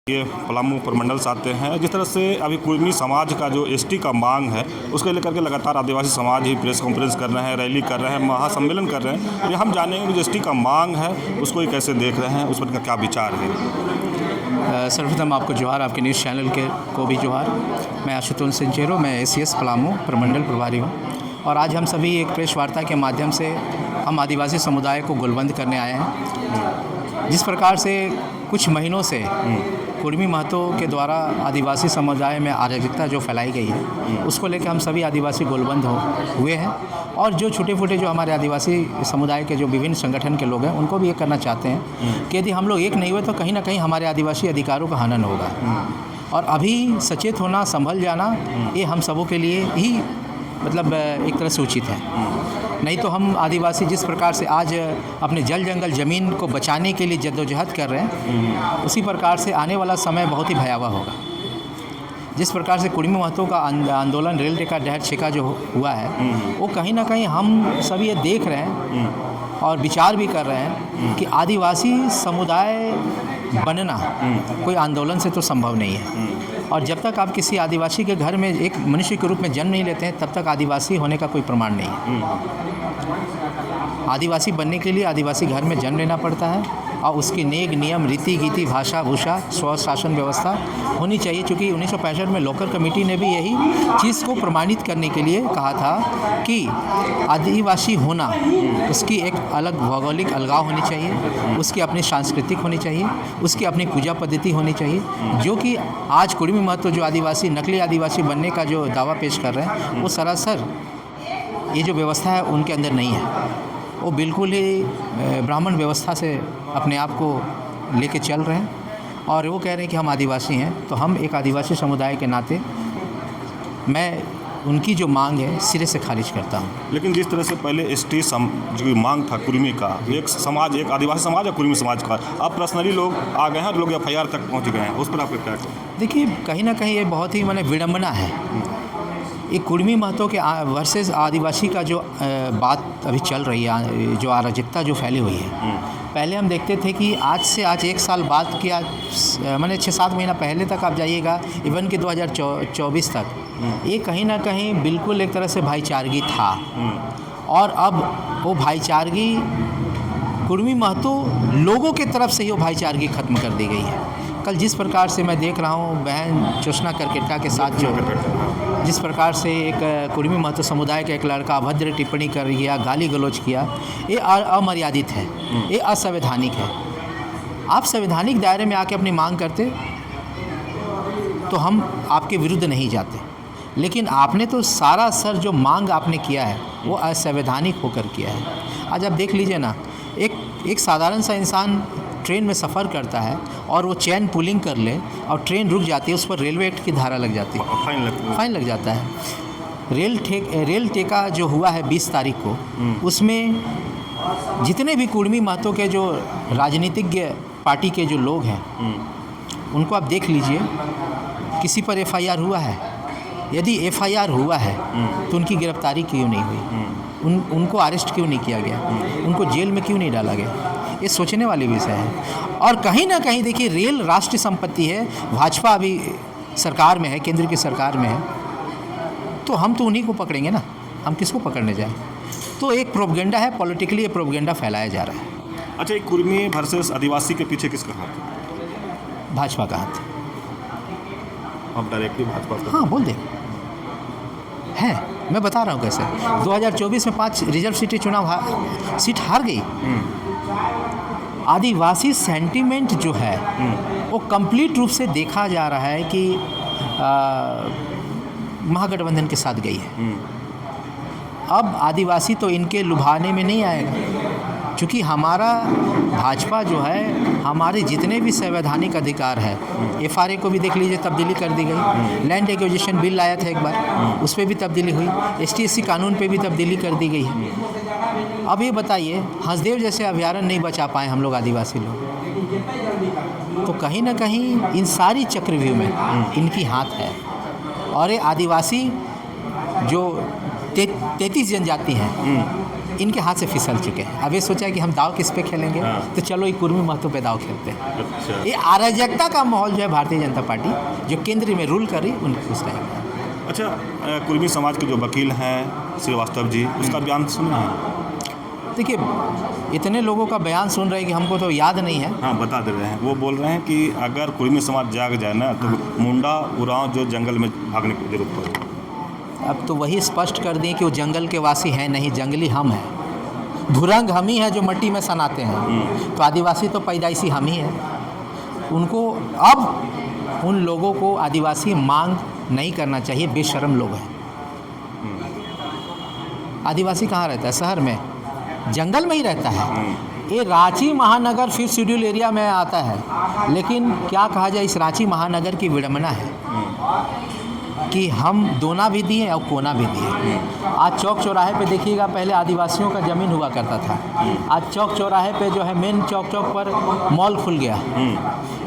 ये पलामू प्रमंडल से आते हैं। जिस तरह से अभी कुर्मी समाज का जो एसटी का मांग है उसको लेकर के लगातार आदिवासी समाज ही प्रेस कॉन्फ्रेंस कर रहे हैं, रैली कर रहे हैं, महासम्मेलन कर रहे हैं। ये हम जानेंगे जो एसटी का मांग है उसको ये कैसे देख रहे हैं, उस पर क्या विचार है। सर्वप्रथम आपको जोहार, आपके न्यूज़ चैनल के को भी जोहार। मैं आशुतोष सिंचेरो, मैं ACS पलामू प्रमंडल प्रभारी हूँ और आज हम सभी एक प्रेस वार्ता के माध्यम से हम आदिवासी समुदाय को गोलबंद करने आए हैं। जिस प्रकार से कुछ महीनों से कुर्मी महतो के द्वारा आदिवासी समुदाय में अराजकता जो फैलाई गई है उसको लेकर हम सभी आदिवासी गोलबंद हुए हैं और जो छोटे छोटे जो हमारे आदिवासी समुदाय के जो विभिन्न संगठन के लोग हैं उनको भी ये करना चाहते हैं कि यदि हम लोग एक नहीं हुए तो कहीं ना कहीं हमारे आदिवासी अधिकारों का हनन होगा। और अभी सचेत होना, संभल जाना, ये हम सबों के लिए ही मतलब एक तरह से उचित है। नहीं तो हम आदिवासी जिस प्रकार से आज अपने जल जंगल ज़मीन को बचाने के लिए जद्दोजहद कर रहे हैं उसी प्रकार से आने वाला समय बहुत ही भयावह होगा। जिस प्रकार से कुर्मी महतो का आंदोलन रेल टेका डहर छेका जो हुआ है वो कहीं ना कहीं हम सभी ये देख रहे हैं और विचार भी कर रहे हैं कि आदिवासी समुदाय बनना कोई आंदोलन से तो संभव नहीं है। और जब तक आप किसी आदिवासी के घर में एक मनुष्य के रूप में जन्म नहीं लेते हैं तब तक आदिवासी होने का कोई प्रमाण नहीं है। आदिवासी बनने के लिए आदिवासी घर में जन्म लेना पड़ता है और उसकी नेक नियम, रीति गीति, भाषा भूषा, स्वशासन व्यवस्था होनी चाहिए। चूँकि 1965 में लोकल कमेटी ने भी यही चीज़ को प्रमाणित करने के लिए कहा था कि आदिवासी होना उसकी एक अलग भौगोलिक अलगाव होनी चाहिए, उसकी अपनी सांस्कृतिक होनी चाहिए, उसकी अपनी पूजा पद्धति होनी चाहिए, जो कि आज कुर्मी महतो जो आदिवासी नकली आदिवासी बनने का जो दावा पेश कर रहे हैं वो सरासर ये जो व्यवस्था है उनके अंदर नहीं है। वो बिल्कुल ही ब्राह्मण व्यवस्था से अपने आप को लेके चल रहे हैं और वो कह रहे हैं कि हम आदिवासी हैं। तो हम एक आदिवासी समुदाय के नाते मैं उनकी जो मांग है सिरे से खारिज करता हूँ। लेकिन जिस तरह से पहले एसटी जो मांग था कुर्मी का, एक समाज, एक आदिवासी समाज और कुर्मी समाज का, अब पर्सनली लोग आ गए हैं, लोग FIR तक पहुँच गए हैं, उस पर आपका क्या कहना? देखिए, कहीं ना कहीं ये बहुत ही माने विडम्बना है। एक कुर्मी महतो के वर्सेस आदिवासी का जो बात अभी चल रही है, जो अराजकता जो फैली हुई है, पहले हम देखते थे कि आज से 1 साल बाद किया मैंने 6-7 महीना पहले तक आप जाइएगा, इवन कि 2024 तक ये कहीं ना कहीं बिल्कुल एक तरह से भाईचारगी था। और अब वो भाईचारगी कुर्मी महतो लोगों के तरफ से ही वो भाईचारगी ख़त्म कर दी गई है। कल जिस प्रकार से मैं देख रहा हूँ बहन चोषना करकेटा के साथ जो जिस प्रकार से एक कुर्मी महतो समुदाय का एक लड़का अभद्र टिप्पणी कर गया, गाली गलौज किया, ये अमर्यादित है, ये असंवैधानिक है। आप संवैधानिक दायरे में आके अपनी मांग करते तो हम आपके विरुद्ध नहीं जाते, लेकिन आपने तो सारा सर जो मांग आपने किया है वो असंवैधानिक होकर किया है। आज आप देख लीजिए ना, एक साधारण सा इंसान ट्रेन में सफ़र करता है और वो चैन पुलिंग कर ले और ट्रेन रुक जाती है, उस पर रेलवे एक्ट की धारा लग जाती है, फाइन लग जाता है। रेल टेका जो हुआ है 20 तारीख को, उसमें जितने भी कुर्मी महतो के जो राजनीतिज्ञ पार्टी के जो लोग हैं उनको आप देख लीजिए, किसी पर FIR हुआ है? यदि FIR हुआ है तो उनकी गिरफ्तारी क्यों नहीं हुई? उनको अरेस्ट क्यों नहीं किया गया? उनको जेल में क्यों नहीं डाला गया? ये सोचने वाली विषय है। और कहीं ना कहीं देखिए, रेल राष्ट्रीय संपत्ति है, भाजपा अभी सरकार में है, केंद्र की सरकार में है, तो हम तो उन्हीं को पकड़ेंगे ना, हम किसको पकड़ने जाएं? तो एक प्रोपगेंडा है, पॉलिटिकली ये प्रोपगेंडा फैलाया जा रहा है। अच्छा, एक कुर्मी वर्सेस आदिवासी के पीछे किसका हाथ है? भाजपा का हाथ। आप डायरेक्टली भाजपा का? हाँ, बोल दे है, मैं बता रहा हूँ कैसे। 2024 में 5 रिजर्व सीट हार गई। आदिवासी सेंटीमेंट जो है वो कंप्लीट रूप से देखा जा रहा है कि महागठबंधन के साथ गई है। अब आदिवासी तो इनके लुभाने में नहीं आएगा, क्योंकि हमारा भाजपा जो है, हमारे जितने भी संवैधानिक अधिकार है, FRA को भी देख लीजिए, तब्दीली कर दी गई। लैंड एक्विजिशन बिल लाया था एक बार, उस पर भी तब्दीली हुई। ST/SC कानून पे भी तब्दीली कर दी गई है। अब ये बताइए, हंसदेव जैसे अभयारण्य नहीं बचा पाए हम लोग आदिवासी लोग, तो कहीं ना कहीं इन सारी चक्रव्यूह में इनकी हाथ है। और ये आदिवासी जो 33 जनजाति हैं इनके हाथ से फिसल चुके हैं। अब ये सोचा कि हम दाव किस पे खेलेंगे, तो चलो ये कुर्मी महतो पे दाव खेलते हैं। अच्छा ये अराजकता का माहौल जो है भारतीय जनता पार्टी जो केंद्र में रूल कर रही है उनकी खुश रहेगी। अच्छा, कुर्मी समाज के जो वकील हैं श्रीवास्तव जी, उसका बयान सुना है? देखिए, इतने लोगों का बयान सुन रहे हैं कि हमको तो याद नहीं है। हाँ, बता दे रहे हैं। वो बोल रहे हैं कि अगर कुर्मी समाज जाग जाए ना तो मुंडा उरांव जो जंगल में भागने की जरूरत पड़ेगी। अब तो वही स्पष्ट कर दें कि वो जंगल के वासी हैं नहीं, जंगली हम हैं। भुरंग हम ही हैं जो मिट्टी में सनाते हैं, तो आदिवासी तो पैदाइशी हम ही हैं। उनको अब उन लोगों को आदिवासी मांग नहीं करना चाहिए, बेशर्म लोग हैं। आदिवासी कहाँ रहता है? शहर में, जंगल में ही रहता है। ये रांची महानगर 5th शेड्यूल एरिया में आता है, लेकिन क्या कहा जाए, इस रांची महानगर की विडंबना है कि हम दोना भी दिए और कोना भी दिए। आज चौक चौराहे पे देखिएगा, पहले आदिवासियों का ज़मीन हुआ करता था, आज चौक चौराहे पे जो है मेन चौक पर मॉल खुल गया।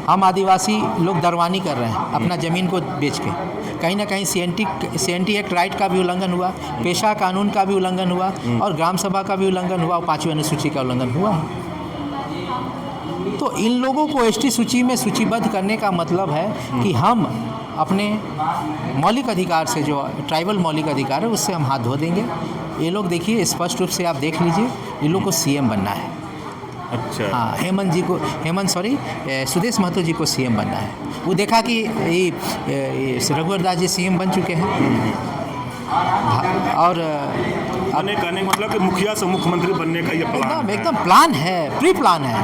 हम आदिवासी लोग दरवानी कर रहे हैं अपना ज़मीन को बेच के। कहीं ना कहीं CNT एक्ट राइट का भी उल्लंघन हुआ, पेशा कानून का भी उल्लंघन हुआ, और ग्राम सभा का भी उल्लंघन हुआ, और 5वीं अनुसूची का उल्लंघन हुआ है। तो इन लोगों को ST सूची में सूचीबद्ध करने का मतलब है कि हम अपने मौलिक अधिकार से, जो ट्राइबल मौलिक अधिकार है, उससे हम हाथ धो देंगे। ये लोग देखिए, स्पष्ट रूप से आप देख लीजिए, इन लोग को CM बनना है। अच्छा, हाँ, सुदेश महतो जी को CM बनना है। वो देखा कि ये रघुवर दास जी CM बन चुके हैं, और कहने का मतलब कि मुखिया से मुख्यमंत्री बनने का ये प्लान एकदम प्लान है, प्री प्लान है।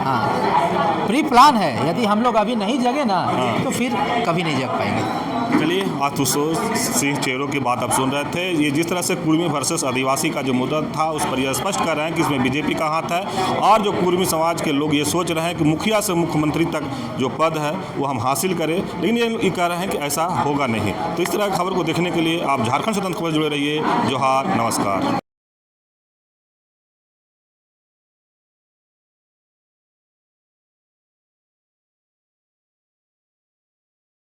हाँ, प्री प्लान है। यदि हम लोग अभी नहीं जगे ना, तो फिर कभी नहीं जग पाएंगे। चलिए, आशुतोष सिंह चेरो की बात आप सुन रहे थे। ये जिस तरह से कुर्मी वर्सेस आदिवासी का जो मुद्दा था, उस पर यह स्पष्ट कर रहे हैं कि इसमें बीजेपी का हाथ है, और जो कुर्मी समाज के लोग ये सोच रहे हैं कि मुखिया से मुख्यमंत्री तक जो पद है वो हम हासिल करें, लेकिन ये कह रहे हैं कि ऐसा होगा नहीं। तो इस तरह की खबर को देखने के लिए आप झारखंड स्वतंत्र खबर जुड़े रहिए। जोहार, नमस्कार।